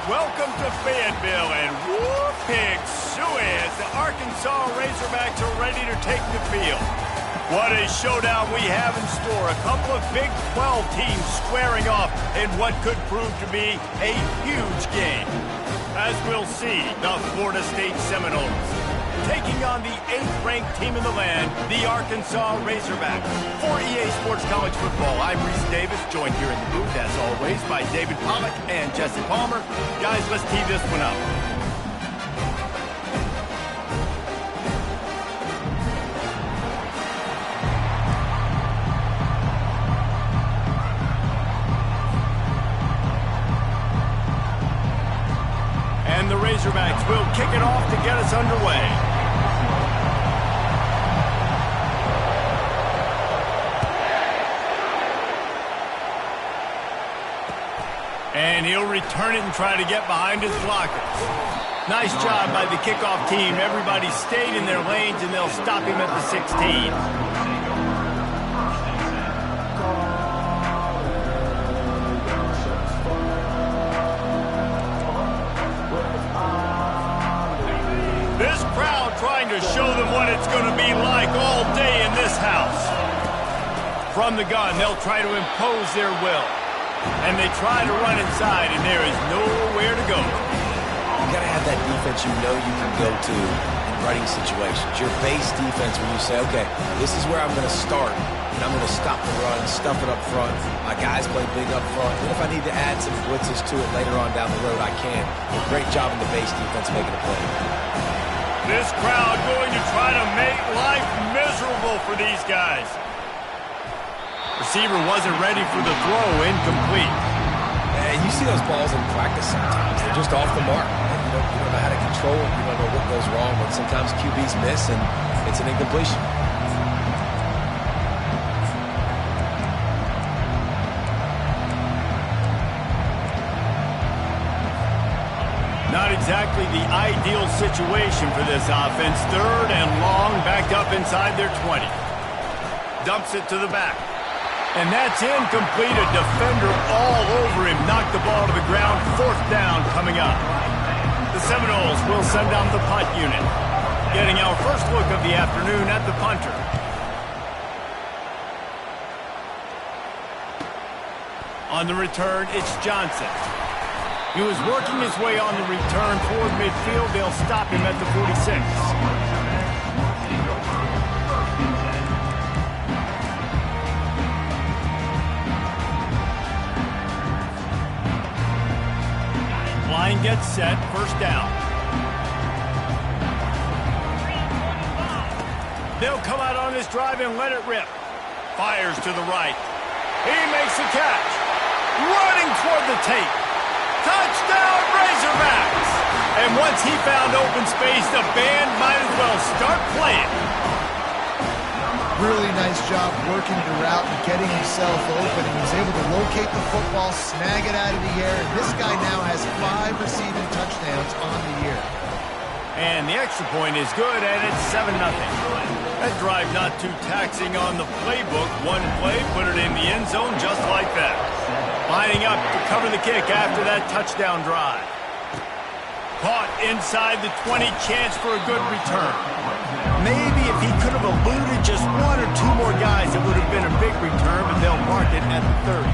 Welcome to Fayetteville, and whoop, pig suey as the Arkansas Razorbacks are ready to take the field. What a showdown we have in store. A couple of Big 12 teams squaring off in what could prove to be a huge game. As we'll see, the Florida State Seminoles taking on the 8th-ranked team in the land, the Arkansas Razorbacks. For EA Sports College Football, I'm Reese Davis, joined here in the booth, as always, by David Pollack and Jesse Palmer. Guys, let's tee this one up. And the Razorbacks will kick it off to get us underway. And he'll return it and try to get behind his blockers. Nice job by the kickoff team. Everybody stayed in their lanes, and they'll stop him at the 16. This crowd trying to show them what it's going to be like all day in this house. From the gun, they'll try to impose their will. And they try to run inside, and there is nowhere to go. You got to have that defense you know you can go to in running situations. Your base defense where you say, okay, this is where I'm going to start, and I'm going to stop the run, stuff it up front. My guys play big up front. And if I need to add some blitzes to it later on down the road, I can. A great job in the base defense making a play. This crowd going to try to make life miserable for these guys. Receiver wasn't ready for the throw, incomplete. And you see those balls in practice sometimes. They're just off the mark. You don't know how to control it. You don't know what goes wrong, but sometimes QBs miss, and it's an incompletion. Not exactly the ideal situation for this offense. 3rd and long, backed up inside their 20. Dumps it to the back. And that's incomplete. A defender all over him. Knocked the ball to the ground. 4th down coming up. The Seminoles will send out the punt unit. Getting our first look of the afternoon at the punter. On the return, it's Johnson. He was working his way on the return toward midfield. They'll stop him at the 46. Line gets set, 1st down. They'll come out on this drive and let it rip. Fires to the right. He makes the catch. Running toward the tape. Touchdown, Razorbacks! And once he found open space, the band might as well start playing. Really nice job working the route and getting himself open. He was able to locate the football, snag it out of the air, and this guy now has 5 receiving touchdowns on the year. And the extra point is good, and it's 7-0. That drive not too taxing on the playbook. One play, put it in the end zone just like that. Lining up to cover the kick after that touchdown drive. Caught inside the 20, chance for a good return. Maybe if he could have eluded just 1 or 2 more guys, it would have been a big return, but they'll mark it at the 30.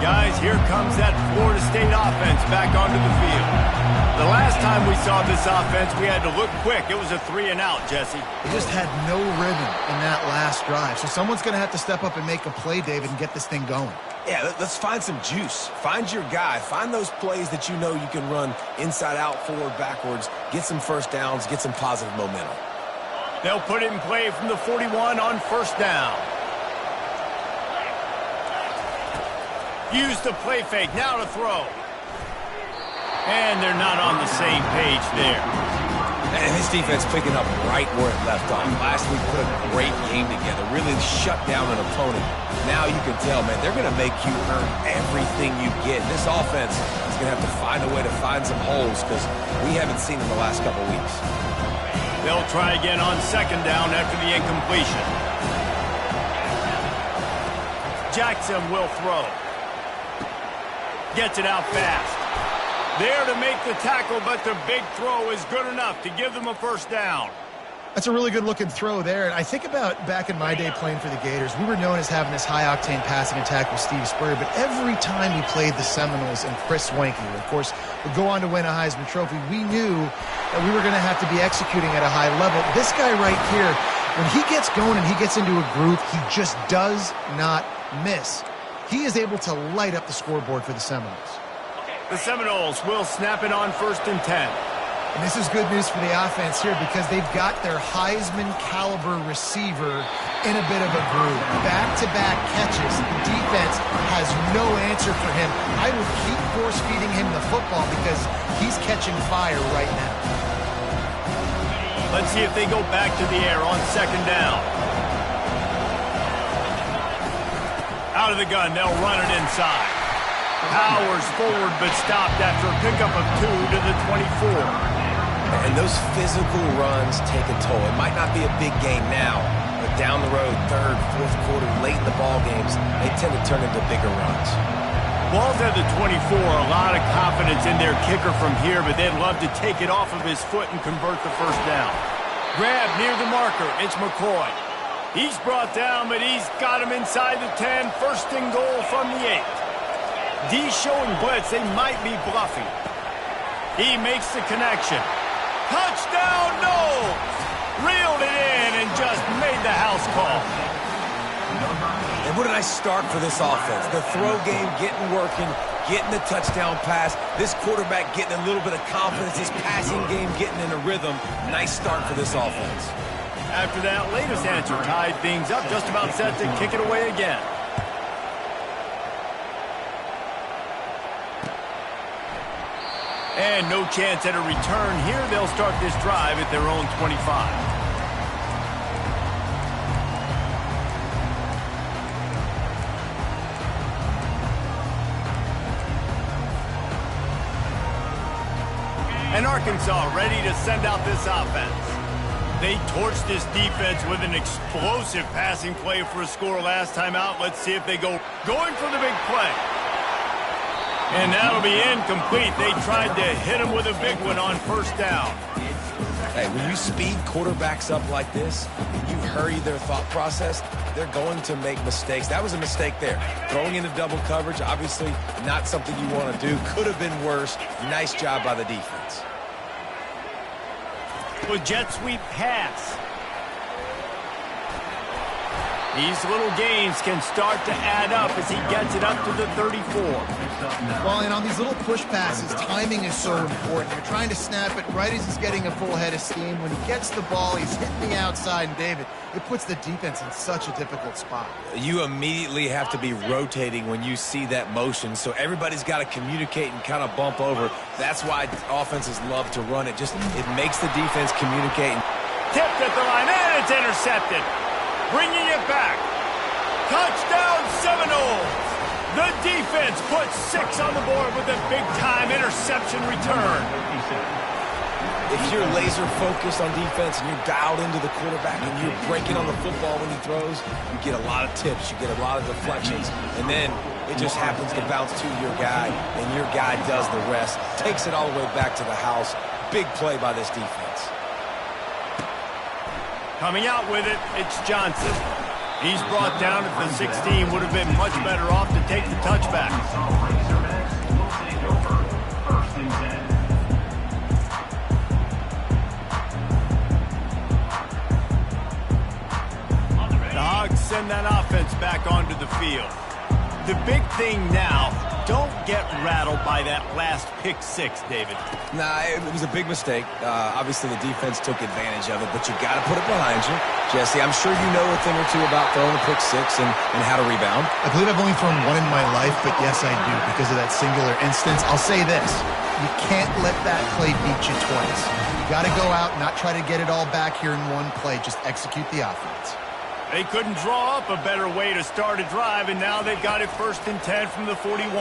Guys, here comes that Florida State offense back onto the field. The last time we saw this offense, we had to look quick. It was a 3-and-out, Jesse. They just had no rhythm in that last drive. So someone's going to have to step up and make a play, David, and get this thing going. Yeah, let's find some juice. Find your guy. Find those plays that you know you can run inside out, forward, backwards. Get some 1st downs. Get some positive momentum. They'll put it in play from the 41 on 1st down. Use the play fake. Now to throw. And they're not on the same page there. And his defense picking up right where it left off. Last week put a great game together. Really shut down an opponent. Now you can tell, man, they're going to make you earn everything you get. This offense is going to have to find a way to find some holes because we haven't seen in the last couple weeks. They'll try again on second down after the incompletion. Jackson will throw. Gets it out fast. There to make the tackle, but the big throw is good enough to give them a first down. That's a really good-looking throw there. And I think about back in my day playing for the Gators, we were known as having this high-octane passing attack with Steve Spurrier, but every time we played the Seminoles and Chris Swanke, who, of course, would go on to win a Heisman Trophy, we knew that we were going to have to be executing at a high level. This guy right here, when he gets going and he gets into a groove, he just does not miss. He is able to light up the scoreboard for the Seminoles. The Seminoles will snap it on 1st and 10. And this is good news for the offense here because they've got their Heisman-caliber receiver in a bit of a groove. Back-to-back catches. The defense has no answer for him. I would keep force-feeding him the football because he's catching fire right now. Let's see if they go back to the air on second down. Out of the gun, they'll run it inside. Powers forward but stopped after a pickup of 2 to the 24. And those physical runs take a toll. It might not be a big game now, but down the road, 3rd, 4th quarter, late in the ball games, they tend to turn into bigger runs. Ball's at the 24, a lot of confidence in their kicker from here, but they'd love to take it off of his foot and convert the first down. Grab near the marker, it's McCoy. He's brought down, but he's got him inside the 10, 1st and goal from the 8. D showing blitz, they might be bluffing. He makes the connection. Touchdown, no! Reeled it in and just made the house call. And what did I start for this offense? The throw game getting working, getting the touchdown pass. This quarterback getting a little bit of confidence. This passing game getting in a rhythm. Nice start for this offense. After that latest answer tied things up, just about set to kick it away again. And no chance at a return here. They'll start this drive at their own 25. And Arkansas ready to send out this offense. They torched this defense with an explosive passing play for a score last time out. Let's see if they going for the big play. And that'll be incomplete. They tried to hit him with a big one on 1st down. Hey, when you speed quarterbacks up like this, and you hurry their thought process, they're going to make mistakes. That was a mistake there. Throwing into double coverage, obviously not something you want to do. Could have been worse. Nice job by the defense. With jet sweep pass. These little gains can start to add up as he gets it up to the 34. Well, and on these little push passes, timing is so important. You're trying to snap it right as he's getting a full head of steam. When he gets the ball, he's hitting the outside, and David, it puts the defense in such a difficult spot. You immediately have to be rotating when you see that motion, so everybody's got to communicate and kind of bump over. That's why offenses love to run it. It makes the defense communicate. Tipped at the line, and it's intercepted. Bringing it back. Touchdown Seminoles. The defense puts 6 on the board with a big-time interception return. If you're laser focused on defense and you're dialed into the quarterback and you're breaking on the football when he throws, you get a lot of tips, you get a lot of deflections, and then it just happens to bounce to your guy, and your guy does the rest, takes it all the way back to the house. Big play by this defense. Coming out with it, it's Johnson. He's brought down at the 16. Would have been much better off to take the touchback. The Hogs send that offense back onto the field. The big thing now, don't get rattled by that last pick 6, David. Nah, it was a big mistake. Obviously, the defense took advantage of it, but you got to put it behind you. Jesse, I'm sure you know a thing or two about throwing a pick 6 and how to rebound. I believe I've only thrown one in my life, but yes, I do because of that singular instance. I'll say this. You can't let that play beat you twice. You got to go out and not try to get it all back here in one play. Just execute the offense. They couldn't draw up a better way to start a drive, and now they've got it 1st and 10 from the 41.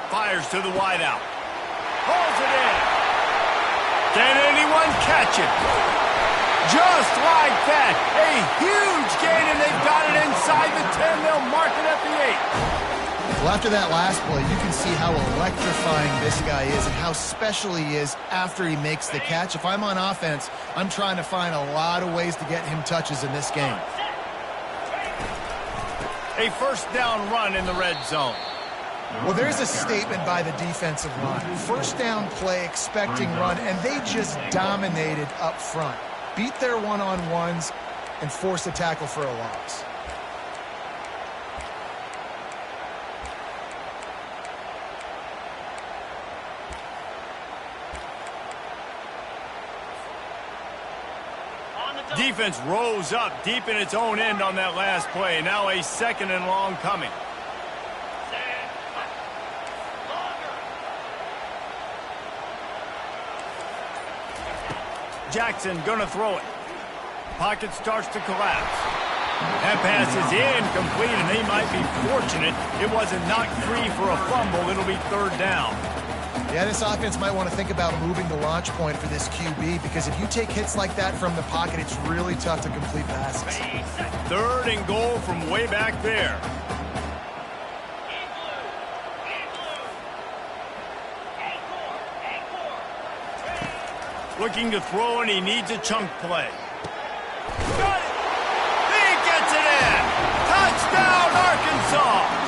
Fires to the wideout. Hauls it in. Can anyone catch it? Just like that. A huge gain, and they've got it inside the 10. They'll mark it at the 8. Well, after that last play, you can see how electrifying this guy is and how special he is after he makes the catch. If I'm on offense, I'm trying to find a lot of ways to get him touches in this game. A first down run in the red zone. Well, there's a statement by the defensive line. First down play, expecting run, and they just dominated up front. Beat their one-on-ones and forced a tackle for a loss. Defense rose up deep in its own end on that last play. Now a second and long coming. Jackson gonna throw it. Pocket starts to collapse. That pass is incomplete, and they might be fortunate it wasn't knocked free for a fumble. It'll be third down. Yeah, this offense might want to think about moving the launch point for this QB, because if you take hits like that from the pocket, it's really tough to complete passes. Third and goal from way back there. Looking to throw, and he needs a chunk play. Got it! He gets it in! Touchdown, Arkansas!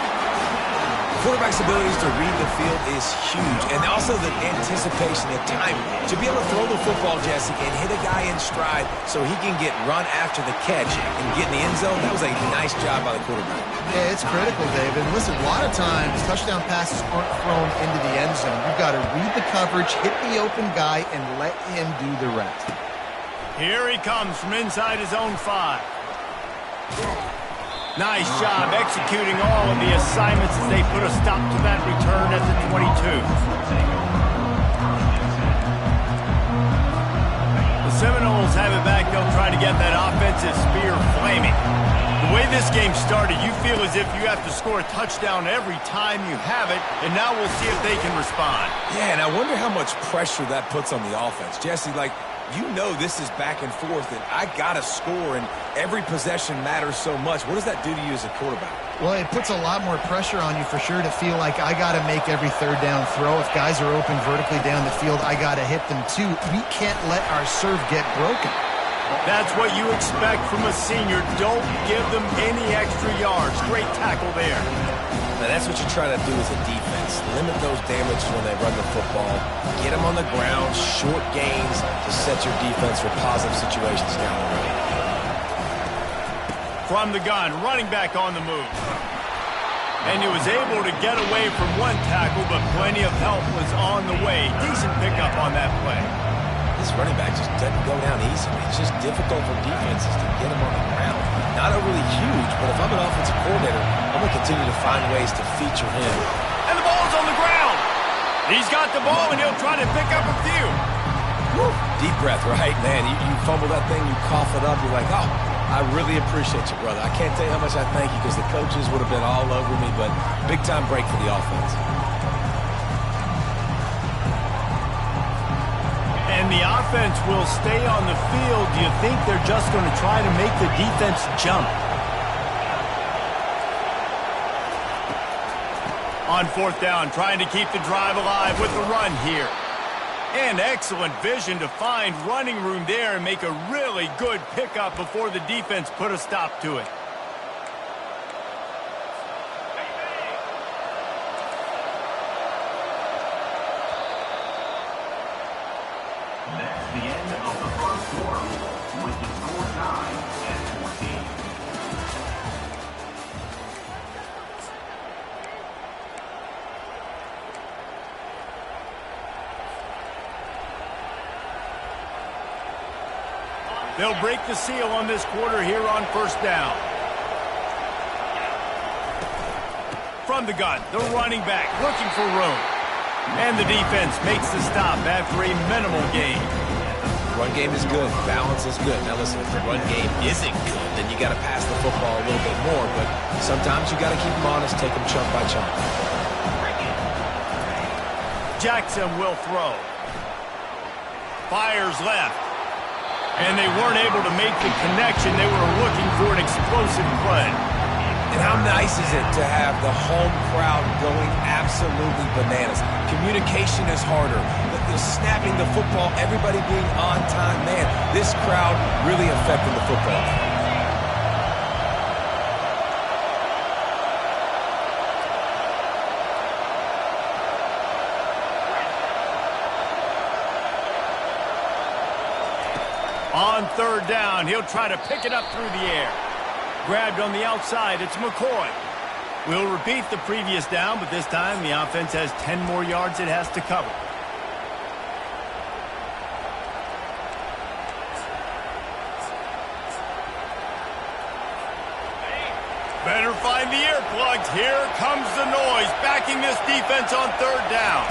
Quarterback's abilities to read the field is huge, and also the anticipation, the timing. To be able to throw the football, Jesse, and hit a guy in stride so he can get run after the catch and get in the end zone, that was a nice job by the quarterback. Yeah, it's critical, David. Listen, a lot of times touchdown passes aren't thrown into the end zone. You've got to read the coverage, hit the open guy, and let him do the rest. Here he comes from inside his own 5. Nice job executing all of the assignments as they put a stop to that return at the 22. The Seminoles have it back. They'll try to get that offensive spear flaming. The way this game started, you feel as if you have to score a touchdown every time you have it, and now we'll see if they can respond. Yeah, and I wonder how much pressure that puts on the offense. Jesse, you know this is back and forth, and I got to score, and every possession matters so much. What does that do to you as a quarterback? Well, it puts a lot more pressure on you for sure to feel like I got to make every third down throw. If guys are open vertically down the field, I got to hit them too. We can't let our serve get broken. That's what you expect from a senior. Don't give them any extra yards. Great tackle there. Now, that's what you try to do as a defense. Limit those damages when they run the football. Get them on the ground, short gains to set your defense for positive situations down the road. From the gun, running back on the move. And he was able to get away from one tackle, but plenty of help was on the way. Decent pickup on that play. This running back just doesn't go down easily. It's just difficult for defenses to get him on the ground. Not overly huge, but if I'm an offensive coordinator, I'm going to continue to find ways to feature him. And the ball's on the ground. He's got the ball, and he'll try to pick up a few. Woo. Deep breath, right, man? You fumble that thing, you cough it up, you're like, oh, I really appreciate you, brother. I can't tell you how much I thank you, because the coaches would have been all over me, but big-time break for the offense. And the offense will stay on the field. Do you think they're just going to try to make the defense jump? On fourth down, trying to keep the drive alive with the run here. And excellent vision to find running room there and make a really good pickup before the defense put a stop to it. That's the end of the first quarter with the score tied at 14. They'll break the seal on this quarter here on first down. From the gun, the running back looking for room. And the defense makes the stop after a minimal gain. Run game is good. Balance is good. Now listen, if the run game isn't good, then you got to pass the football a little bit more. But sometimes you got to keep them honest, take them chunk by chunk. Jackson will throw. Fires left. And they weren't able to make the connection. They were looking for an explosive play. And how nice is it to have the home crowd going absolutely bananas? Communication is harder. The snapping the football, everybody being on time. Man, this crowd really affecting the football. On third down, he'll try to pick it up through the air. Grabbed on the outside, it's McCoy. We'll repeat the previous down, but this time the offense has 10 more yards it has to cover. Better find the earplugs. Here comes the noise, backing this defense on third down.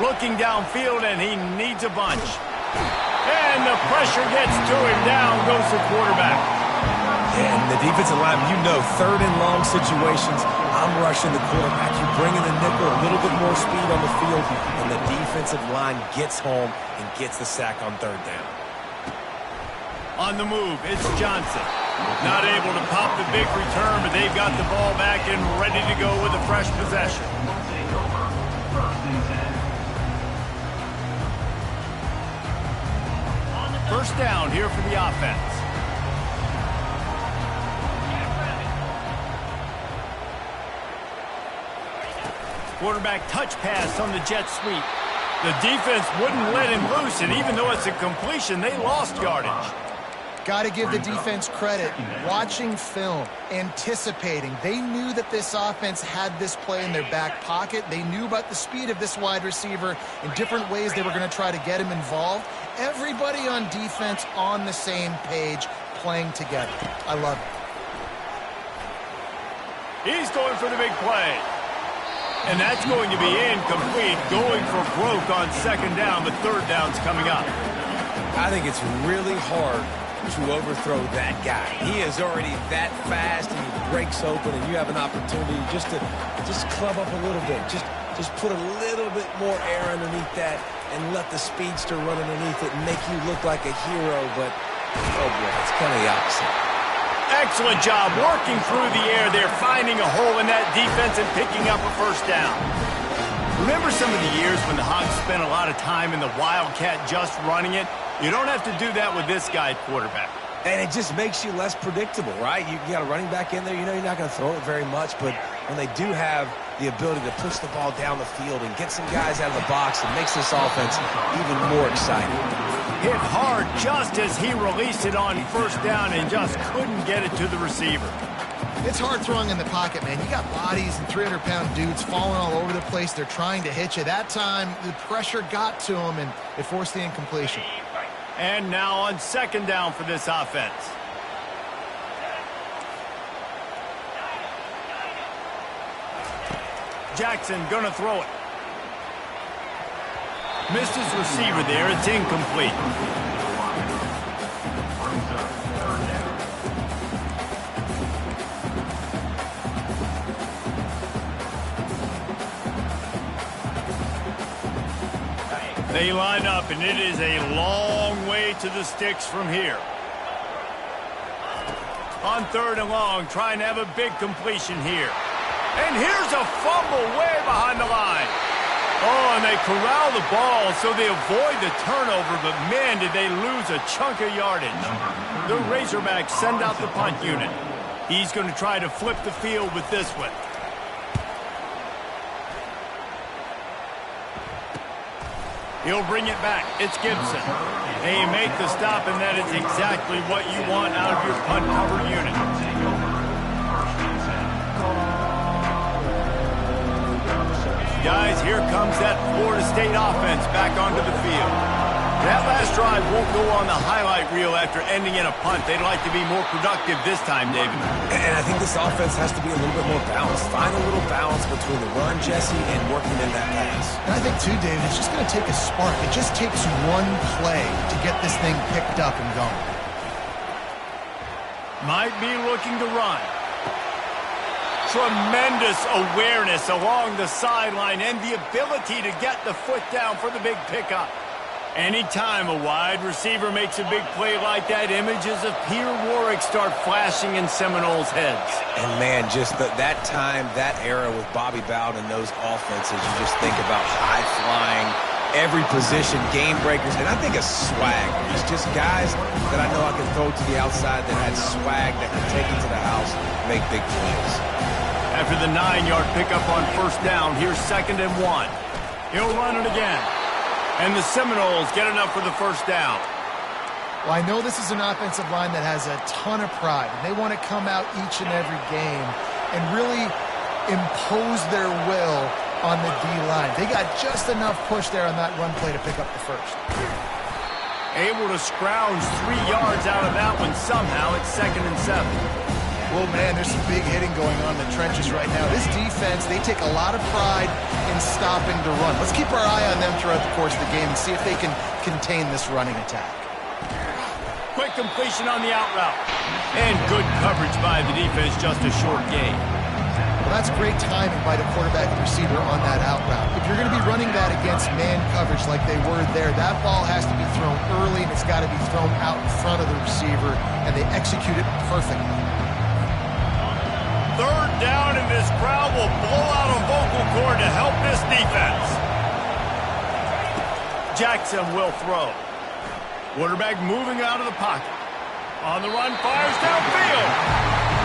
Looking downfield, and he needs a bunch. And the pressure gets to him. Down goes the quarterback. And the defensive line, you know, third and long situations, I'm rushing the quarterback. You bring in the nickel, a little bit more speed on the field, and the defensive line gets home and gets the sack on third down. On the move, it's Johnson. Not able to pop the big return, but they've got the ball back and ready to go with a fresh possession. First down here for the offense. Quarterback touch pass on the jet sweep. The defense wouldn't let him loose, and even though it's a completion, they lost yardage. Got to give the defense credit. Watching film, anticipating. They knew that this offense had this play in their back pocket. They knew about the speed of this wide receiver in different ways they were going to try to get him involved. Everybody on defense on the same page, playing together. I love it. He's going for the big play. And that's going to be incomplete. Going for broke on second down, but third down's coming up. I think it's really hard to overthrow that guy. He is already that fast, and he breaks open, and you have an opportunity just to club up a little bit. Just put a little bit more air underneath that and let the speedster run underneath it and make you look like a hero, but, oh boy, it's kind of the opposite. Excellent job working through the air there, finding a hole in that defense and picking up a first down. Remember some of the years when the Hogs spent a lot of time in the Wildcat just running it? You don't have to do that with this guy at quarterback. And it just makes you less predictable, right? You got a running back in there. You know you're not going to throw it very much, but when they do have the ability to push the ball down the field and get some guys out of the box, it makes this offense even more exciting. Hit hard just as he released it on first down and just couldn't get it to the receiver. It's hard throwing in the pocket, man. You got bodies and 300-pound dudes falling all over the place. They're trying to hit you. That time, the pressure got to him, and it forced the incompletion. And now on second down for this offense. Jackson gonna throw it. Missed his receiver there. It's incomplete. They line up, and it is a long way to the sticks from here. On third and long, trying to have a big completion here. And here's a fumble way behind the line. Oh, and they corral the ball so they avoid the turnover, but man, did they lose a chunk of yardage. The Razorbacks send out the punt unit. He's going to try to flip the field with this one. He'll bring it back. It's Gibson. They make the stop, and that is exactly what you want out of your punt cover unit. Guys, here comes that Florida State offense back onto the field. That last drive won't go on the highlight reel after ending in a punt. They'd like to be more productive this time, David. And I think this offense has to be a little bit more balanced. Find a little balance between the run, Jesse, and working in that pass. And I think, too, David, it's just going to take a spark. It just takes one play to get this thing picked up and going. Might be looking to run. Tremendous awareness along the sideline and the ability to get the foot down for the big pickup. Anytime a wide receiver makes a big play like that, images of Peter Warrick start flashing in Seminoles' heads. And, man, just that time, that era with Bobby Bowden and those offenses, you just think about high-flying, every position, game breakers, and I think of swag. It's just guys that I know I can throw to the outside that had swag that could take it to the house, make big plays. After the 9-yard pickup on first down, here's 2nd and 1. He'll run it again. And the Seminoles get enough for the first down. Well, I know this is an offensive line that has a ton of pride. And they want to come out each and every game and really impose their will on the D-line. They got just enough push there on that run play to pick up the first. Able to scrounge 3 yards out of that one somehow. It's 2nd and 7. Well, man, there's some big hitting going on in the trenches right now. This defense, they take a lot of pride in stopping the run. Let's keep our eye on them throughout the course of the game and see if they can contain this running attack. Quick completion on the out route. And good coverage by the defense, just a short gain. Well, that's great timing by the quarterback and receiver on that out route. If you're going to be running that against man coverage like they were there, that ball has to be thrown early and it's got to be thrown out in front of the receiver, and they execute it perfectly. 3rd down, and this crowd will blow out a vocal cord to help this defense. Jackson will throw. Quarterback moving out of the pocket. On the run, fires downfield.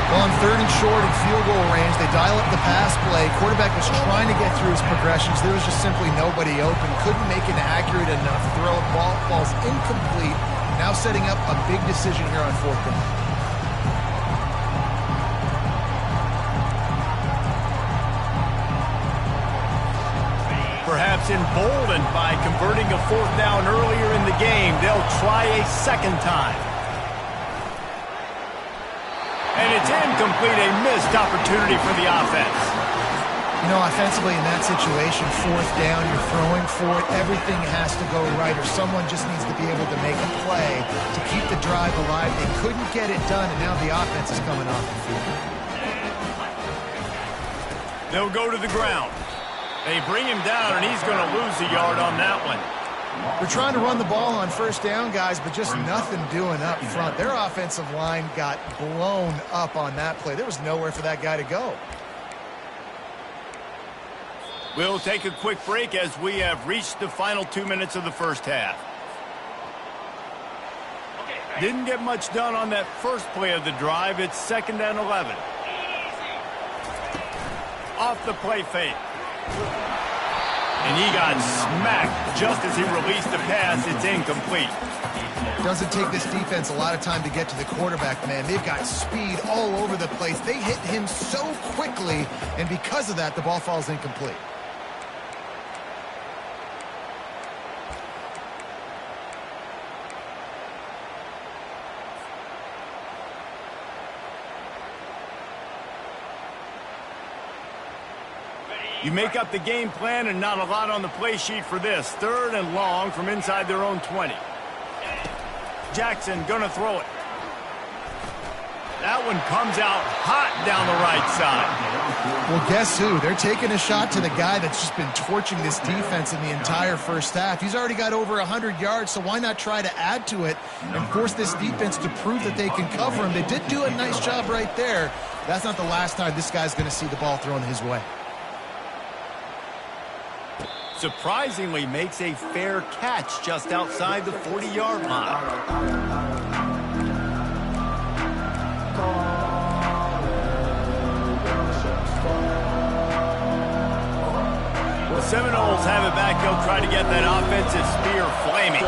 Well, on 3rd and short and field goal range, they dial up the pass play. Quarterback was trying to get through his progressions. There was just simply nobody open. Couldn't make an accurate enough throw. Ball falls incomplete. Now setting up a big decision here on 4th down. Perhaps emboldened by converting a 4th down earlier in the game, they'll try a 2nd time. And it's incomplete, a missed opportunity for the offense. You know, offensively in that situation, 4th down, you're throwing for it, everything has to go right, or someone just needs to be able to make a play to keep the drive alive. They couldn't get it done, and now the offense is coming off the field. They'll go to the ground. They bring him down, and he's going to lose a yard on that one. They're trying to run the ball on 1st down, guys, but just nothing doing up front. Their offensive line got blown up on that play. There was nowhere for that guy to go. We'll take a quick break as we have reached the final 2 minutes of the first half. Didn't get much done on that first play of the drive. It's 2nd and 11. Off the play fake. And he got smacked just as he released the pass. It's incomplete. Doesn't take this defense a lot of time to get to the quarterback, man. They've got speed all over the place. They hit him so quickly, and because of that, the ball falls incomplete. You make up the game plan and not a lot on the play sheet for this. 3rd and long from inside their own 20. Jackson gonna throw it. That one comes out hot down the right side. Well, guess who? They're taking a shot to the guy that's just been torching this defense in the entire first half. He's already got over 100 yards, so why not try to add to it and force this defense to prove that they can cover him? They did do a nice job right there. That's not the last time this guy's going to see the ball thrown his way. Surprisingly makes a fair catch just outside the 40-yard line. Seminoles have it back. They'll try to get that offensive spear flaming.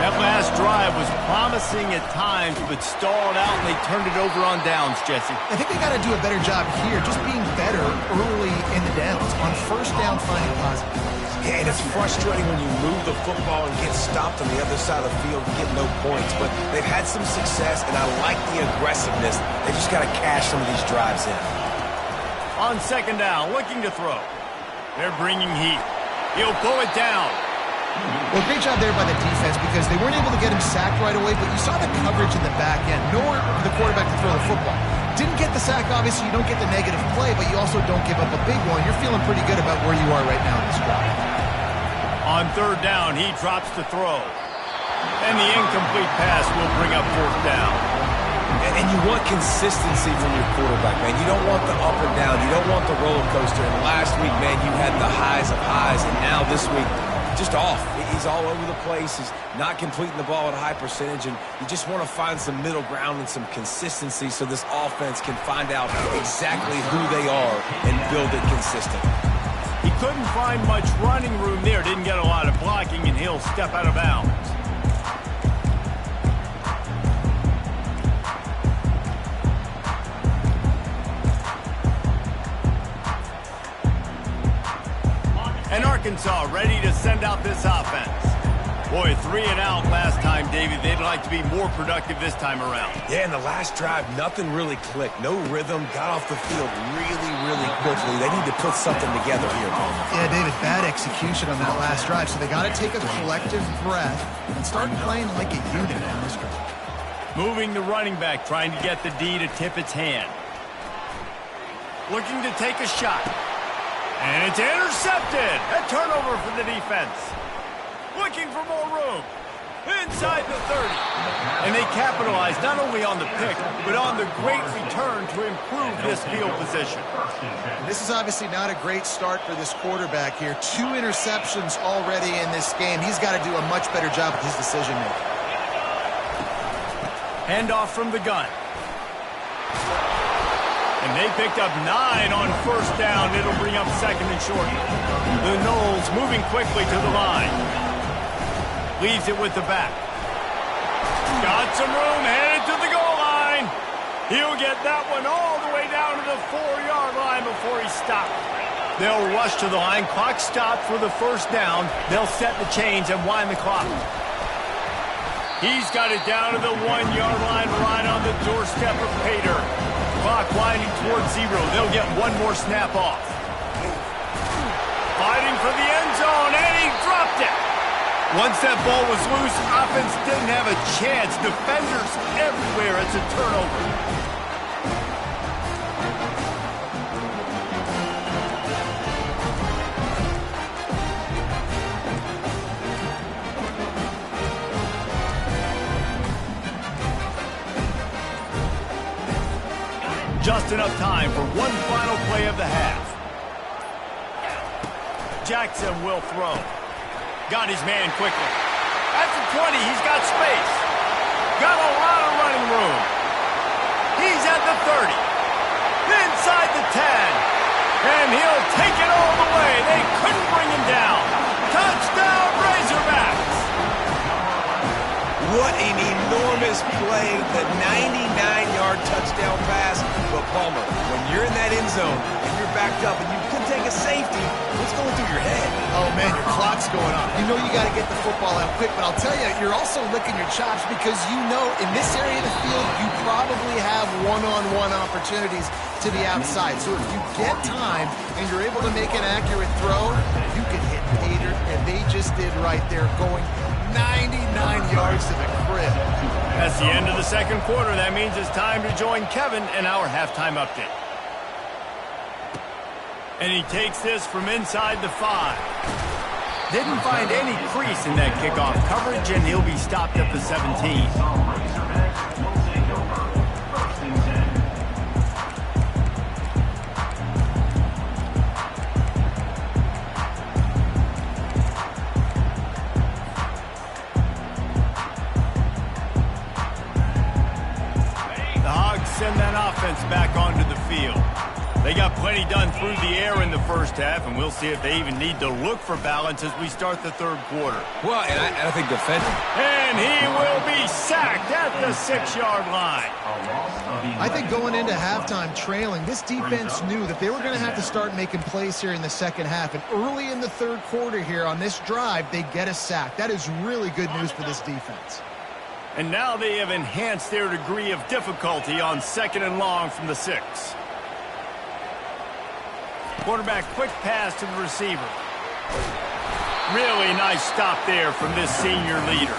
That last drive was promising at times, but stalled out, and they turned it over on downs, Jesse. I think they got to do a better job here, just being better early in the downs. On 1st down, finding positive. Yeah, and it's frustrating when you move the football and get stopped on the other side of the field and get no points. But they've had some success, and I like the aggressiveness. They just got to cash some of these drives in. On 2nd down, looking to throw. They're bringing heat. He'll pull it down. Well, great job there by the defense because they weren't able to get him sacked right away, but you saw the coverage in the back end. Nowhere for the quarterback to throw the football. Didn't get the sack, obviously. You don't get the negative play, but you also don't give up a big one. You're feeling pretty good about where you are right now in this drive. On On third down, he drops the throw. And the incomplete pass will bring up fourth down. And you want consistency from your quarterback, man. You don't want the up and down. You don't want the roller coaster. And last week, man, you had the highs of highs. And now this week, just off. He's all over the place. He's not completing the ball at a high percentage. And you just want to find some middle ground and some consistency so this offense can find out exactly who they are and build it consistent. He couldn't find much running room there. Didn't get a lot of blocking, and he'll step out of bounds. And Arkansas ready to send out this offense. Boy, 3 and out last time, David. They'd like to be more productive this time around. Yeah, in the last drive, nothing really clicked. No rhythm, got off the field really, really quickly. They need to put something together here. Yeah, David, bad execution on that last drive, so they got to take a collective breath and start playing like a unit on this drive. Moving the running back, trying to get the D to tip its hand. Looking to take a shot. And it's intercepted. A turnover for the defense. Looking for more room. Inside the 30. And they capitalize not only on the pick, but on the great return to improve this field position. This is obviously not a great start for this quarterback here. 2 interceptions already in this game. He's got to do a much better job with his decision-making. Handoff from the gun. And they picked up 9 on first down. It'll bring up second and short. The Noles moving quickly to the line. Leaves it with the back. Got some room, headed to the goal line. He'll get that one all the way down to the 4-yard line before he stopped. They'll rush to the line. Clock stopped for the first down. They'll set the chains and wind the clock. He's got it down to the 1-yard line right on the doorstep of Pater. Clock winding towards 0. They'll get one more snap off. Fighting for the end zone, and he dropped it. Once that ball was loose, offense didn't have a chance. Defenders everywhere. It's a turnover. Just enough time for one final play of the half. Jackson will throw. Got his man quickly. At the 20, he's got space. Got a lot of running room. He's at the 30. Inside the 10. And he'll take it all the way. They couldn't bring him down. Touchdown, Razorbacks. What an enormous play. The 99-yard touchdown pass. But Palmer, when you're in that end zone and you're backed up and you could take a safety, what's going through your head? Oh, man, your clock's going on. You know you got to get the football out quick, but I'll tell you, you're also licking your chops because you know in this area of the field, you probably have one-on-one opportunities to the outside. So if you get time and you're able to make an accurate throw, you can hit Pater, and they just did right there, going 99 yards to the crib. That's the end of the second quarter. That means it's time to join Kevin in our halftime update. And he takes this from inside the 5. Didn't find any crease in that kickoff coverage, and he'll be stopped at the 17. Send that offense back onto the field. They got plenty done through the air in the first half, and we'll see if they even need to look for balance as we start the third quarter. Well, and I think defending. And he will be sacked at the 6-yard line. I think going into halftime trailing, this defense knew that they were going to have to start making plays here in the second half. And early in the third quarter here on this drive, they get a sack. That is really good news for this defense. And now they have enhanced their degree of difficulty on 2nd and long from the 6. Quarterback quick pass to the receiver. Really nice stop there from this senior leader.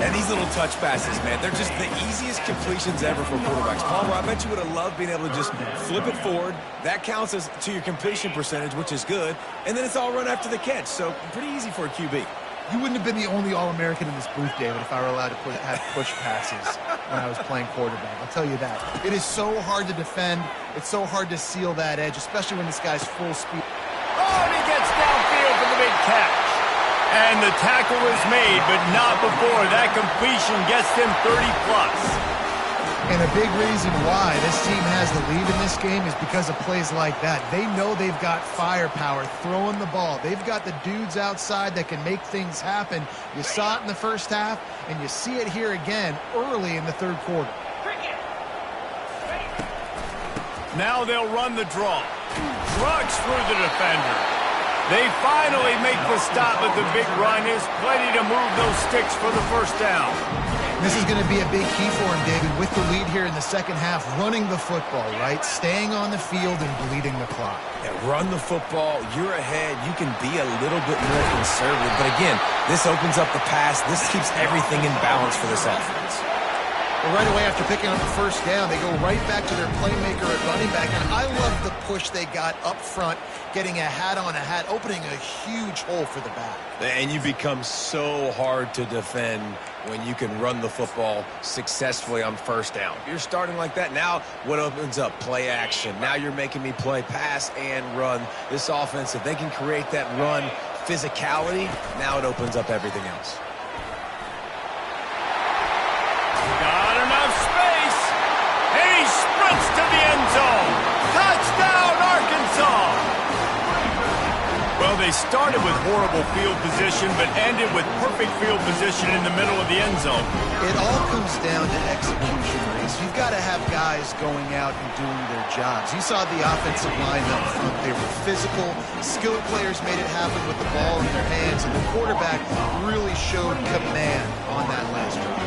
And these little touch passes, man, they're just the easiest completions ever for quarterbacks. Palmer, I bet you would have loved being able to just flip it forward. That counts as to your completion percentage, which is good. And then it's all run after the catch, so pretty easy for a QB. You wouldn't have been the only All-American in this booth, David, if I were allowed to have push passes when I was playing quarterback. I'll tell you that. It is so hard to defend. It's so hard to seal that edge, especially when this guy's full speed. Oh, and he gets downfield for the big catch. And the tackle is made, but not before that completion gets them 30-plus. And a big reason why this team has the lead in this game is because of plays like that. They know they've got firepower throwing the ball. They've got the dudes outside that can make things happen. You saw it in the first half, and you see it here again early in the third quarter. Now they'll run the draw. Trucks through the defender. They finally make the stop, but the big run is plenty to move those sticks for the first down. This is going to be a big key for him, David, with the lead here in the second half, running the football, right? Staying on the field and bleeding the clock. Yeah, run the football. You're ahead. You can be a little bit more conservative. But again, this opens up the pass. This keeps everything in balance for this offense. Well, right away after picking up the first down, they go right back to their playmaker at running back. And I love the push they got up front, getting a hat on a hat, opening a huge hole for the back. And you become so hard to defend when you can run the football successfully on first down. You're starting like that. Now what opens up? Play action. Now you're making me play pass and run. This offense, if they can create that run physicality, now it opens up everything else. Got enough space. And he sprints to the end zone. Touchdown, Arkansas. Well, they started with horrible field position, but ended with perfect field position in the middle of the end zone. It all comes down to execution, Reese. You've got to have guys going out and doing their jobs. You saw the offensive line up front. They were physical. Skilled players made it happen with the ball in their hands, and the quarterback really showed command on that last drive.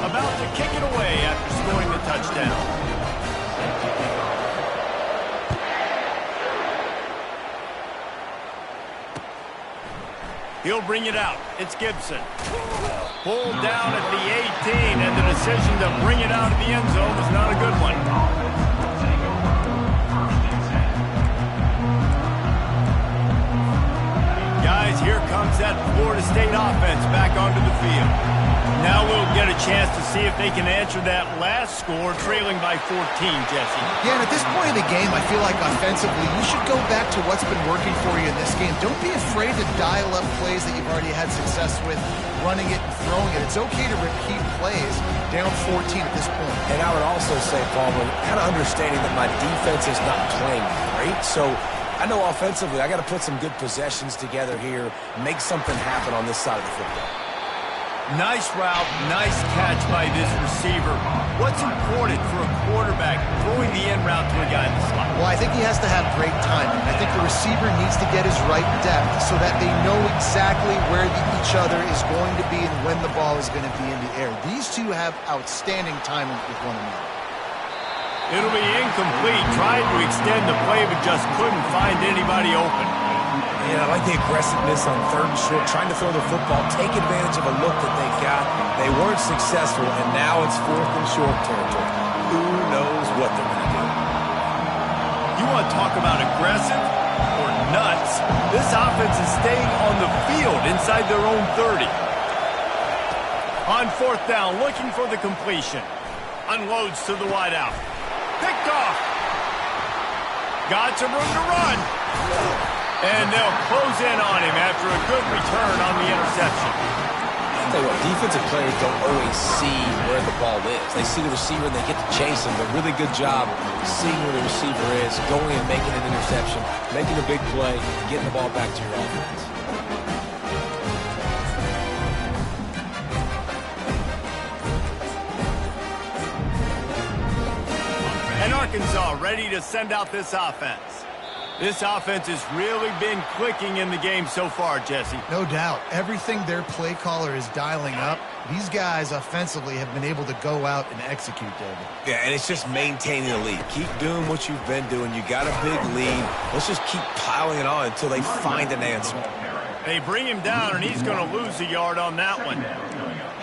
About to kick it away after scoring the touchdown. He'll bring it out. It's Gibson. Pulled down at the 18, and the decision to bring it out of the end zone was not a good one. Guys, here comes that Florida State offense back onto the field. Now we'll get a chance to see if they can answer that last score, trailing by 14, Jesse. Yeah, and at this point of the game, I feel like offensively, you should go back to what's been working for you in this game. Don't be afraid to dial up plays that you've already had success with, running it and throwing it. It's okay to repeat plays down 14 at this point. And I would also say, Palmer, kind of understanding that my defense is not playing great, so I know offensively I got to put some good possessions together here, make something happen on this side of the football. Nice route, nice catch by this receiver. What's important for a quarterback throwing the end route to a guy in the slot? Well, I think he has to have great timing. I think the receiver needs to get his right depth so that they know exactly where each other is going to be and when the ball is going to be in the air. These two have outstanding timing with one another. It'll be incomplete. Tried to extend the play, but just couldn't find anybody open. Yeah, I like the aggressiveness on third and short, trying to throw the football, take advantage of a look that they got. They weren't successful, and now it's fourth and short territory. Who knows what they're going to do? You want to talk about aggressive or nuts? This offense is staying on the field inside their own 30. On fourth down, looking for the completion. Unloads to the wideout. Picked off. Got some room to run. And they'll close in on him after a good return on the interception. I'll tell you what, defensive players don't always see where the ball is. They see the receiver and they get to chase him. But really good job seeing where the receiver is, going and making an interception, making a big play, and getting the ball back to your offense. And Arkansas ready to send out this offense. This offense has really been clicking in the game so far, Jesse. No doubt. Everything their play caller is dialing up, these guys offensively have been able to go out and execute, David. Yeah, and it's just maintaining the lead. Keep doing what you've been doing. You got a big lead. Let's just keep piling it on until they find an answer. They bring him down, and he's going to lose a yard on that one.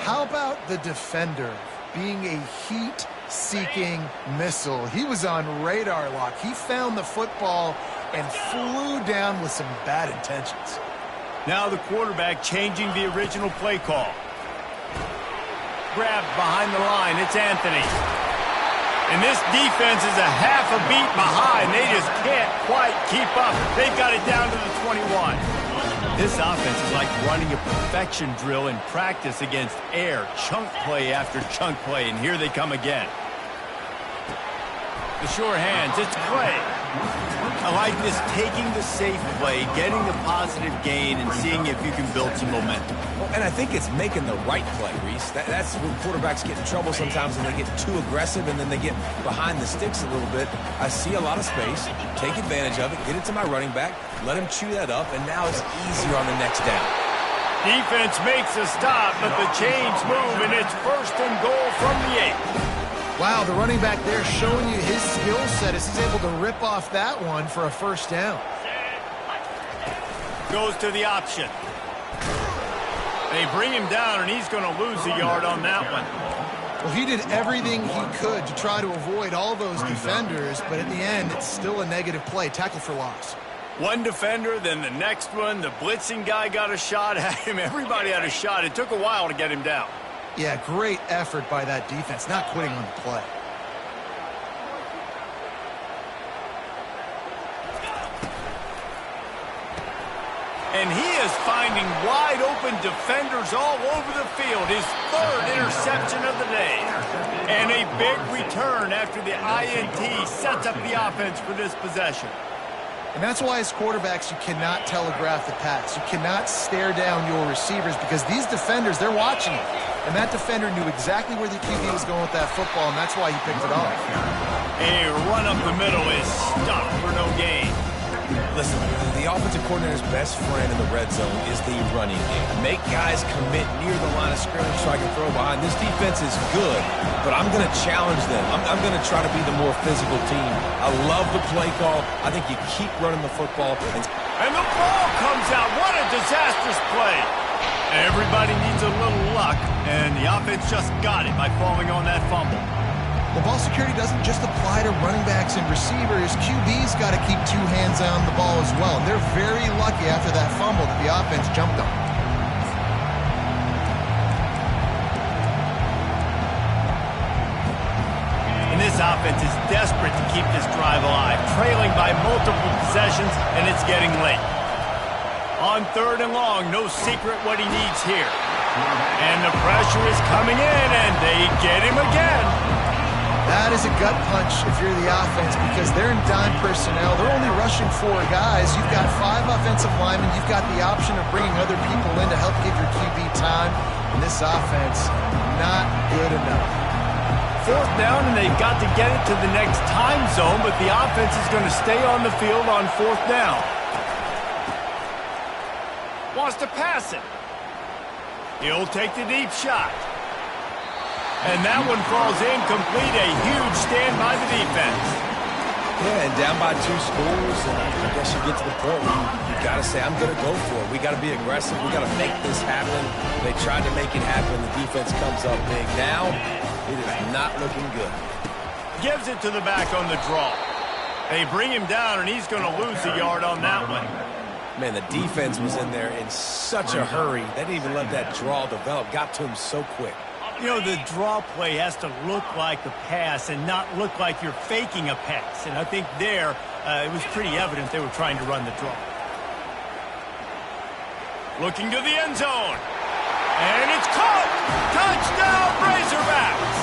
How about the defender being a heat-seeking missile? He was on radar lock. He found the football and flew down with some bad intentions. Now the quarterback changing the original play call. Grabbed behind the line. It's Anthony. And this defense is a half a beat behind. They just can't quite keep up. They've got it down to the 21. This offense is like running a perfection drill in practice against air. Chunk play after chunk play, and here they come again. The sure hands, it's Clay. I like this, taking the safe play, getting the positive gain, and seeing if you can build some momentum. Well, and I think it's making the right play, Reese. That's when quarterbacks get in trouble sometimes, and they get too aggressive, and then they get behind the sticks a little bit. I see a lot of space, take advantage of it, get it to my running back, let him chew that up, and now it's easier on the next down. Defense makes a stop, but the chains move, and it's 1st and goal from the 8. Wow, the running back there showing you his skill set as he's able to rip off that one for a 1st down. Goes to the option. They bring him down, and he's going to lose a yard on that one. Well, he did everything he could to try to avoid all those defenders, but at the end, it's still a negative play. Tackle for loss. One defender, then the next one. The blitzing guy got a shot at him. Everybody had a shot. It took a while to get him down. Yeah, great effort by that defense, not quitting on the play. And he is finding wide open defenders all over the field. His 3rd interception of the day. And a big return after the INT sets up the offense for this possession. And that's why as quarterbacks, you cannot telegraph the pass. You cannot stare down your receivers because these defenders, they're watching it. And that defender knew exactly where the QB was going with that football, and that's why he picked it off. A run up the middle is stopped for no gain. Listen, the offensive coordinator's best friend in the red zone is the running game. Make guys commit near the line of scrimmage so I can throw behind. This defense is good, but I'm going to challenge them. I'm going to try to be the more physical team. I love the play call. I think you keep running the football. And the ball comes out. What a disastrous play. Everybody needs a little luck, and the offense just got it by falling on that fumble. Well, ball security doesn't just apply to running backs and receivers. QB's got to keep 2 hands on the ball as well. They're very lucky after that fumble that the offense jumped on. And this offense is desperate to keep this drive alive, trailing by multiple possessions, and it's getting late. On 3rd and long, no secret what he needs here. And the pressure is coming in, and they get him again. That is a gut punch if you're the offense because they're in dime personnel. They're only rushing 4 guys. You've got 5 offensive linemen. You've got the option of bringing other people in to help give your QB time. And this offense, not good enough. 4th down, and they've got to get it to the next time zone, but the offense is going to stay on the field on 4th down. Wants to pass it. He'll take the deep shot. And that one falls incomplete. A huge stand by the defense. Yeah, and down by 2 scores, and I guess you get to the point where you got to say, I'm going to go for it. We got to be aggressive. We got to make this happen. They tried to make it happen. The defense comes up big. Now, it is not looking good. Gives it to the back on the draw. They bring him down, and he's going to lose a yard on that one. Man, the defense was in there in such a hurry. They didn't even let that draw develop. Got to him so quick. You know, the draw play has to look like a pass and not look like you're faking a pass. And I think there, it was pretty evident they were trying to run the draw. Looking to the end zone. And it's caught! Touchdown, Razorbacks!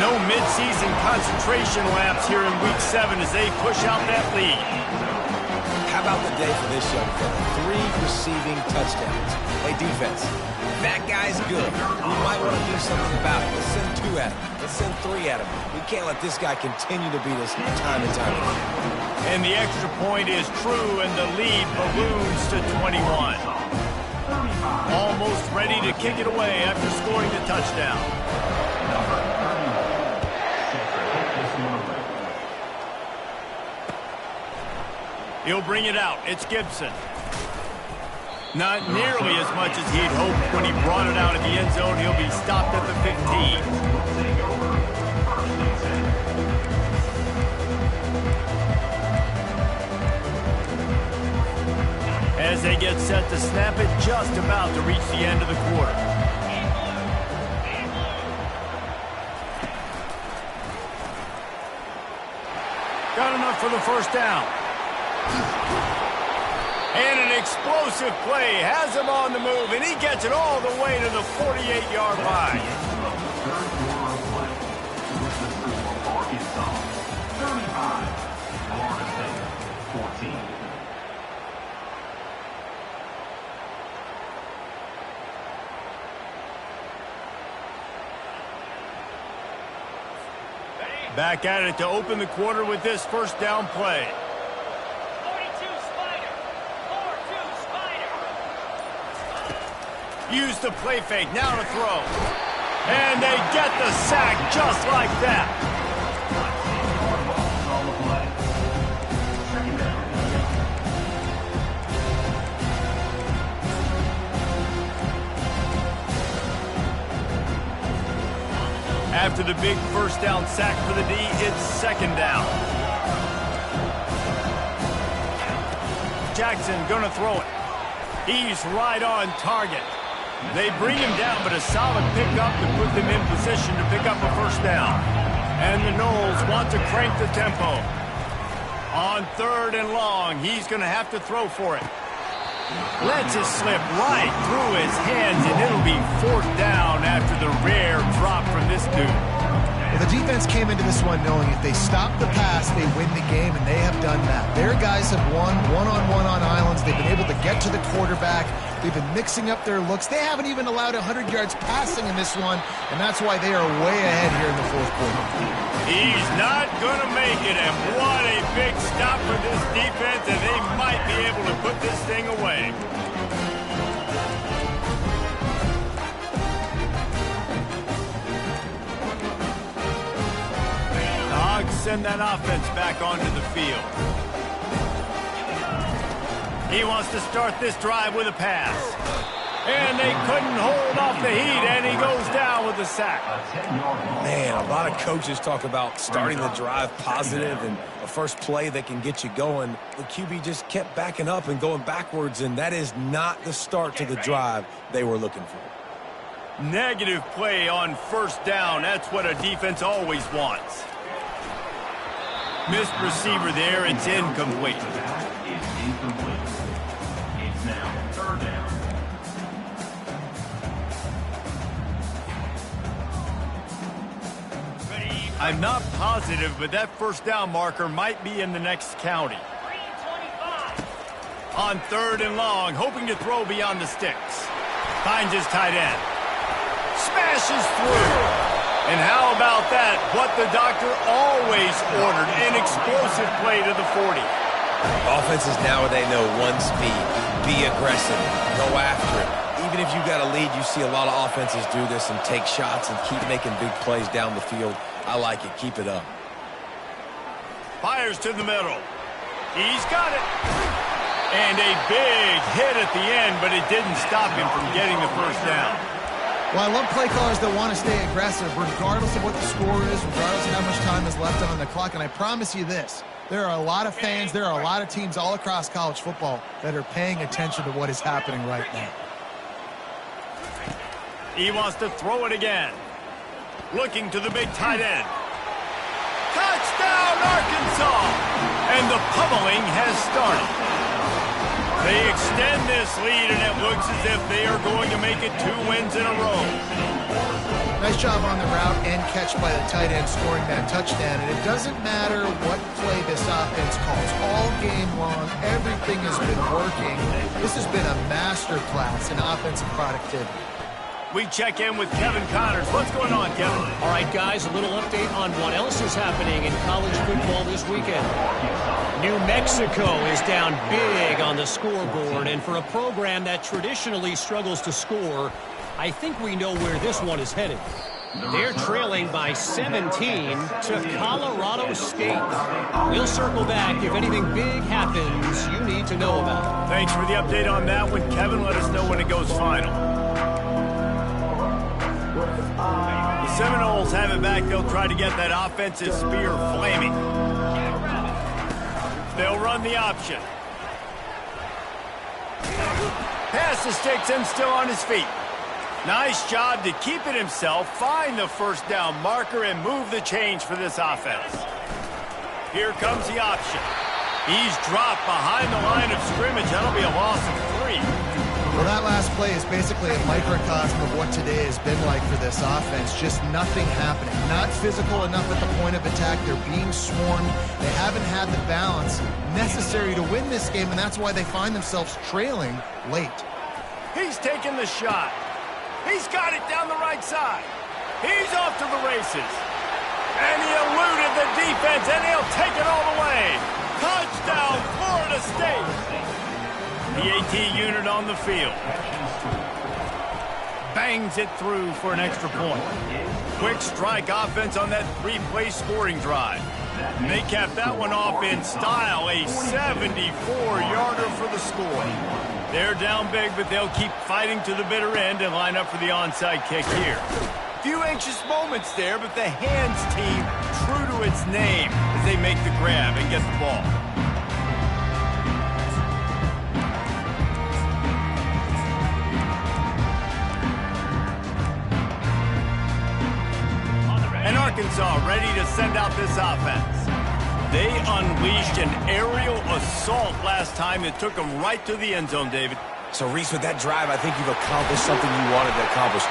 No midseason concentration laps here in Week 7 as they push out that lead. How about the day for this young fella? 3 receiving touchdowns. Hey, defense, that guy's good. We might want to do something about it. Let's send 2 at him. Let's send 3 at him. We can't let this guy continue to beat us time and time again. And the extra point is true, and the lead balloons to 21. Almost ready to kick it away after scoring the touchdown. He'll bring it out. It's Gibson. Not nearly as much as he'd hoped when he brought it out of the end zone. He'll be stopped at the 15. As they get set to snap it, just about to reach the end of the quarter. Got enough for the first down. And an explosive play has him on the move, and he gets it all the way to the 48-yard line. Arkansas, 35, Florida State, 14. Back at it to open the quarter with this first down play. 42 Spider. 4-2 Spider. Use the play fake, now to throw. And they get the sack just like that. After the big first down sack for the D, it's second down. Jackson gonna throw it. He's right on target. They bring him down, but a solid pickup to put them in position to pick up a first down. And the Noles want to crank the tempo. On 3rd and long, he's gonna have to throw for it. Lets it slip right through his hands, and it'll be 4th down after the rare drop from this dude. Well, the defense came into this one knowing if they stop the pass, they win the game, and they have done that. Their guys have won one-on-one on islands. They've been able to get to the quarterback. They've been mixing up their looks. They haven't even allowed 100 yards passing in this one, and that's why they are way ahead here in the 4th quarter. He's not going to make it, and what a big stop for this defense, and they might be able to put this thing away. The Hogs send that offense back onto the field. He wants to start this drive with a pass. And they couldn't hold off the heat, and he goes down with the sack. Man, a lot of coaches talk about starting the drive positive and a first play that can get you going. The QB just kept backing up and going backwards, and that is not the start to the drive they were looking for. Negative play on first down. That's what a defense always wants. Missed receiver there. It's incomplete. That is incomplete. It's now 3rd down. I'm not positive, but that first down marker might be in the next county. 3-25. On 3rd and long, hoping to throw beyond the sticks. Finds his tight end. Smashes through. And how about that? What the doctor always ordered, an explosive play to the 40. Offenses nowadays know one speed. Be aggressive. Go after it. Even if you got a lead, you see a lot of offenses do this and take shots and keep making big plays down the field. I like it. Keep it up. Fires to the middle. He's got it. And a big hit at the end, but it didn't stop him from getting the first down. Well, I love play callers that want to stay aggressive regardless of what the score is, regardless of how much time is left on the clock. And I promise you this, there are a lot of fans, there are a lot of teams all across college football that are paying attention to what is happening right now. He wants to throw it again. Looking to the big tight end. Touchdown, Arkansas! And the pummeling has started. They extend this lead, and it looks as if they are going to make it 2 wins in a row. Nice job on the route and catch by the tight end scoring that touchdown. And it doesn't matter what play this offense calls. All game long, everything has been working. This has been a masterclass in offensive productivity. We check in with Kevin Connors. What's going on, Kevin? All right, guys, a little update on what else is happening in college football this weekend. New Mexico is down big on the scoreboard, and for a program that traditionally struggles to score, I think we know where this one is headed. They're trailing by 17 to Colorado State. We'll circle back if anything big happens you need to know about. Thanks for the update on that one, Kevin. Let us know when it goes final. The Seminoles have it back. They'll try to get that offensive spear flaming. They'll run the option. Pass the sticks and still on his feet. Nice job to keep it himself, find the first down marker, and move the change for this offense. Here comes the option. He's dropped behind the line of scrimmage. That'll be a loss of 3. Well, that last play is basically a microcosm of what today has been like for this offense. Just nothing happening. Not physical enough at the point of attack. They're being swarmed. They haven't had the balance necessary to win this game, and that's why they find themselves trailing late. He's taking the shot. He's got it down the right side. He's off to the races. And he eluded the defense, and he'll take it all the way. Touchdown, Florida State. The AT unit on the field. Bangs it through for an extra point. Quick strike offense on that 3-play scoring drive. And they capped that one off in style, a 74-yarder for the score. They're down big, but they'll keep fighting to the bitter end and line up for the onside kick here. Few anxious moments there, but the hands team true to its name as they make the grab and get the ball. And Arkansas ready to send out this offense. They unleashed an aerial assault last time that took them right to the end zone, David. So, Reese, with that drive, I think you've accomplished something you wanted to accomplish.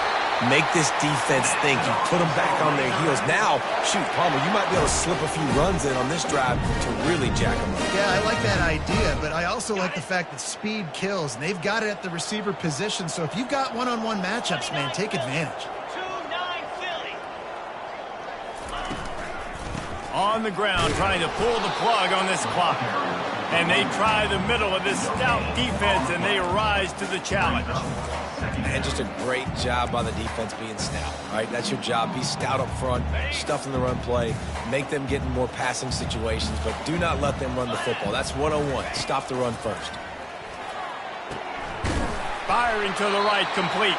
Make this defense think. You put them back on their heels. Now, shoot, Palmer, you might be able to slip a few runs in on this drive to really jack them up. Yeah, I like that idea, but I also like the fact that speed kills, and they've got it at the receiver position. So if you've got one-on-one matchups, man, take advantage. On the ground, trying to pull the plug on this clock. And they try the middle of this stout defense, and they rise to the challenge. And just a great job by the defense being stout, right? That's your job. Be stout up front, stuff in the run play, make them get in more passing situations, but do not let them run the football. That's 101. Stop the run first. Firing to the right, complete.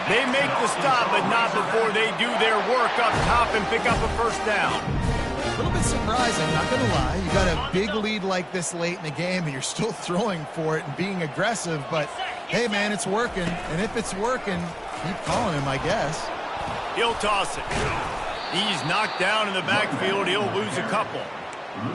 They make the stop, but not before they do their work up top and pick up a first down. A little bit surprising, not going to lie. You got a big lead like this late in the game, and you're still throwing for it and being aggressive. But, hey, man, it's working. And if it's working, keep calling him, I guess. He'll toss it. He's knocked down in the backfield. He'll lose a couple.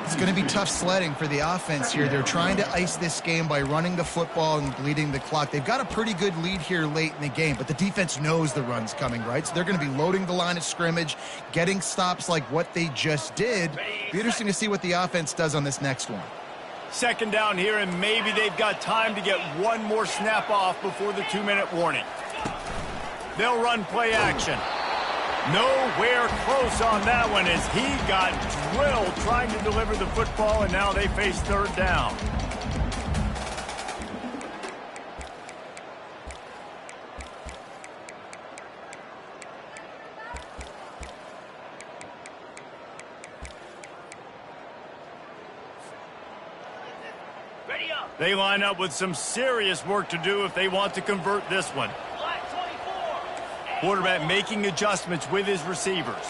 It's going to be tough sledding for the offense here. They're trying to ice this game by running the football and bleeding the clock. They've got a pretty good lead here late in the game, but the defense knows the run's coming, right? So they're going to be loading the line of scrimmage, getting stops like what they just did. Be interesting to see what the offense does on this next one. Second down here, and maybe they've got time to get one more snap off before the 2-minute warning. They'll run play action. Nowhere close on that one as he got drilled trying to deliver the football, and now they face third down. They line up with some serious work to do if they want to convert this one. Quarterback making adjustments with his receivers.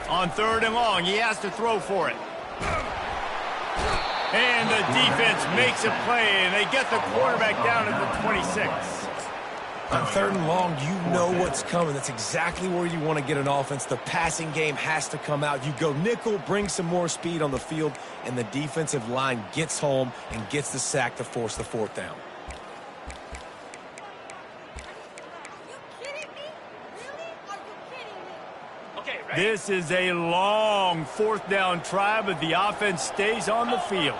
On third and long, he has to throw for it. And the defense makes a play, and they get the quarterback down at the 26. On third and long, you know what's coming. That's exactly where you want to get an offense. The passing game has to come out. You go nickel, bring some more speed on the field, and the defensive line gets home and gets the sack to force the fourth down. This is a long fourth down try, but the offense stays on the field.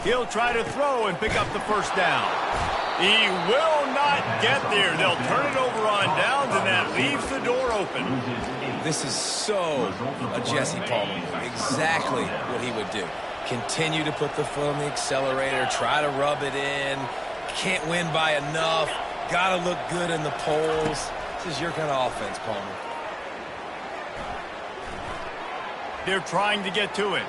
He'll try to throw and pick up the first down. He will not get there. They'll turn it over on downs, and that leaves the door open. This is so a Jesse Palmer. Exactly what he would do. Continue to put the foot on the accelerator, try to rub it in. Can't win by enough. Gotta look good in the polls. This is your kind of offense, Palmer. They're trying to get to it.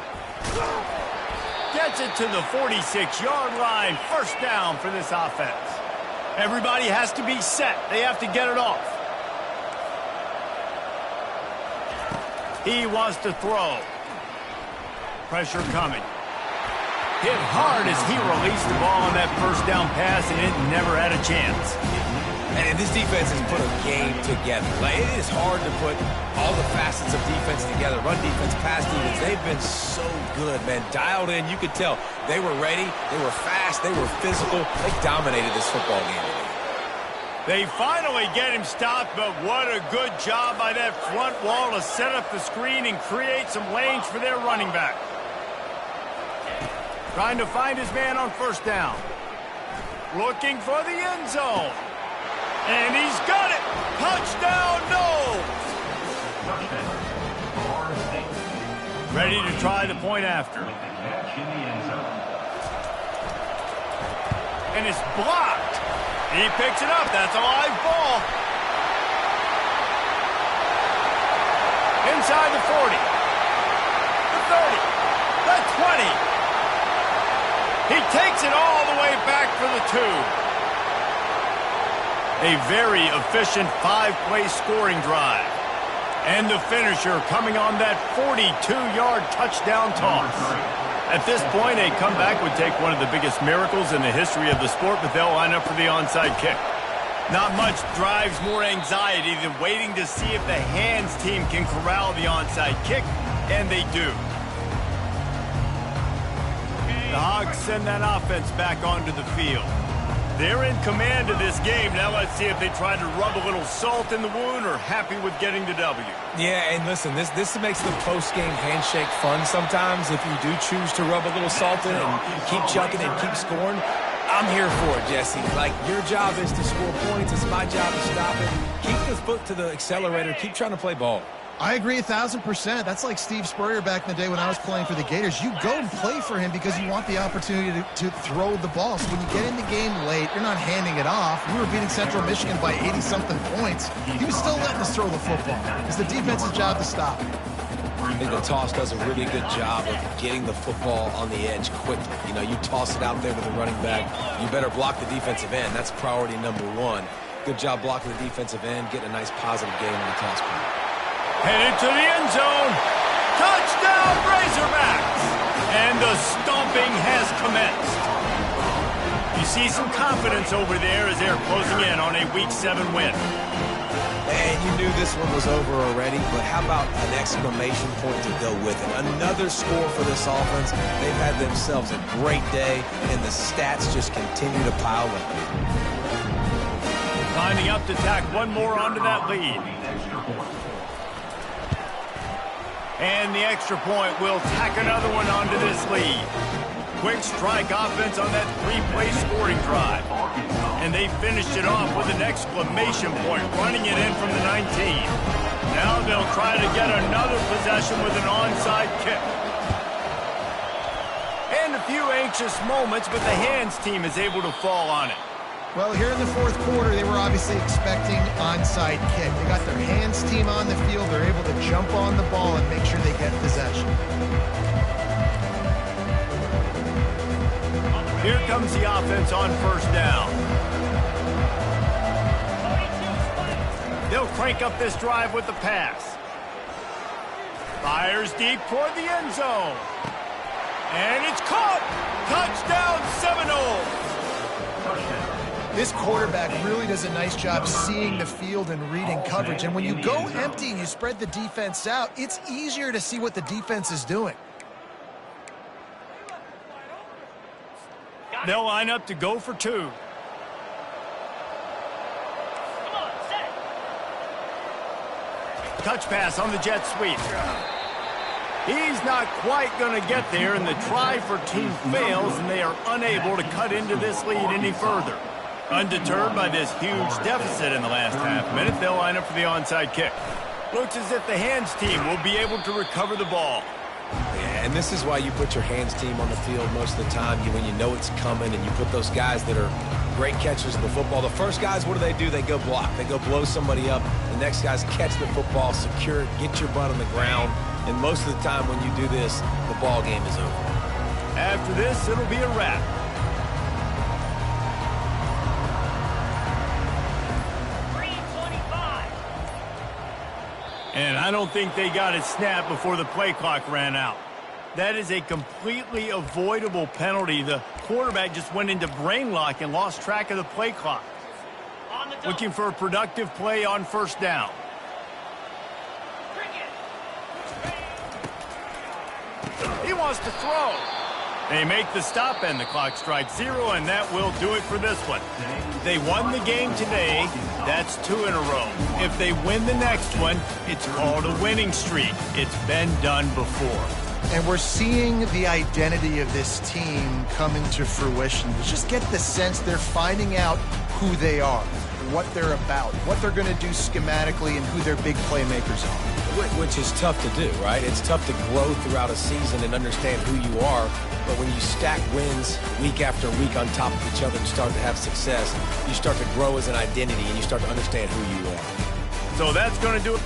Gets it to the 46-yard line. First down for this offense. Everybody has to be set. They have to get it off. He wants to throw. Pressure coming. Hit hard as he released the ball on that first down pass, and it never had a chance. And this defense has put a game together. Like, it is hard to put all the facets of defense together. Run defense, pass defense. They've been so good, man. Dialed in. You could tell they were ready. They were fast. They were physical. They dominated this football game today. They finally get him stopped, but what a good job by that front wall to set up the screen and create some lanes for their running back. Trying to find his man on first down. Looking for the end zone. And he's got it. Touchdown, no. Ready to try the point after. And it's blocked. He picks it up. That's a live ball. Inside the 40. The 30. The 20. He takes it all the way back for the 2. A very efficient 5-play scoring drive. And the finisher coming on that 42-yard touchdown toss. At this point, a comeback would take one of the biggest miracles in the history of the sport, but they'll line up for the onside kick. Not much drives more anxiety than waiting to see if the hands team can corral the onside kick, and they do. The Hogs send that offense back onto the field. They're in command of this game. Now let's see if they try to rub a little salt in the wound or happy with getting the W. Yeah, and listen, this makes the post-game handshake fun sometimes if you do choose to rub a little salt in and keep chucking and keep scoring. I'm here for it, Jesse. Like, your job is to score points. It's my job to stop it. Keep the foot to the accelerator. Keep trying to play ball. I agree 1,000%. That's like Steve Spurrier back in the day when I was playing for the Gators. You go and play for him because you want the opportunity to throw the ball. So when you get in the game late, you're not handing it off. We were beating Central Michigan by 80-something points. He was still letting us throw the football. It's the defense's job to stop. I think the toss does a really good job of getting the football on the edge quickly. You know, you toss it out there to the running back. You better block the defensive end. That's priority number 1. Good job blocking the defensive end, getting a nice positive game on the toss point. Headed to the end zone. Touchdown, Razorbacks! And the stomping has commenced. You see some confidence over there as they're closing in on a Week 7 win. And you knew this one was over already, but how about an exclamation point to go with it? Another score for this offense. They've had themselves a great day, and the stats just continue to pile up. Lining up to tack one more onto that lead. And the extra point will tack another one onto this lead. Quick strike offense on that 3-play scoring drive. And they finished it off with an exclamation point, running it in from the 19. Now they'll try to get another possession with an onside kick. And a few anxious moments, but the hands team is able to fall on it. Well, here in the fourth quarter, they were obviously expecting onside kick. They got their hands team on the field. They're able to jump on the ball and make sure they get possession. Here comes the offense on first down. They'll crank up this drive with the pass. Fires deep toward the end zone. And it's caught. Touchdown, Seminoles. This quarterback really does a nice job seeing the field and reading coverage. And when you go empty and you spread the defense out, it's easier to see what the defense is doing. They'll line up to go for 2. Come on, set. Touch pass on the jet sweep. He's not quite going to get there, and the try for 2 fails, and they are unable to cut into this lead any further. Undeterred by this huge deficit in the last half minute, they'll line up for the onside kick. Looks as if the hands team will be able to recover the ball. Yeah, and this is why you put your hands team on the field most of the time when you know it's coming, and you put those guys that are great catchers of the football. The first guys, what do? They go block. They go blow somebody up. The next guys catch the football, secure it, get your butt on the ground. And most of the time when you do this, the ball game is over. After this, it'll be a wrap. And I don't think they got it snapped before the play clock ran out. That is a completely avoidable penalty. The quarterback just went into brain lock and lost track of the play clock. Looking for a productive play on first down. He wants to throw. They make the stop and the clock strikes 0, and that will do it for this one. They won the game today. That's 2 in a row. If they win the next one, it's called a winning streak. It's been done before. And we're seeing the identity of this team coming to fruition. You just get the sense they're finding out who they are, what they're about, what they're going to do schematically, and who their big playmakers are. Which is tough to do, right? It's tough to grow throughout a season and understand who you are. But when you stack wins week after week on top of each other and start to have success, you start to grow as an identity and you start to understand who you are. So that's going to do it.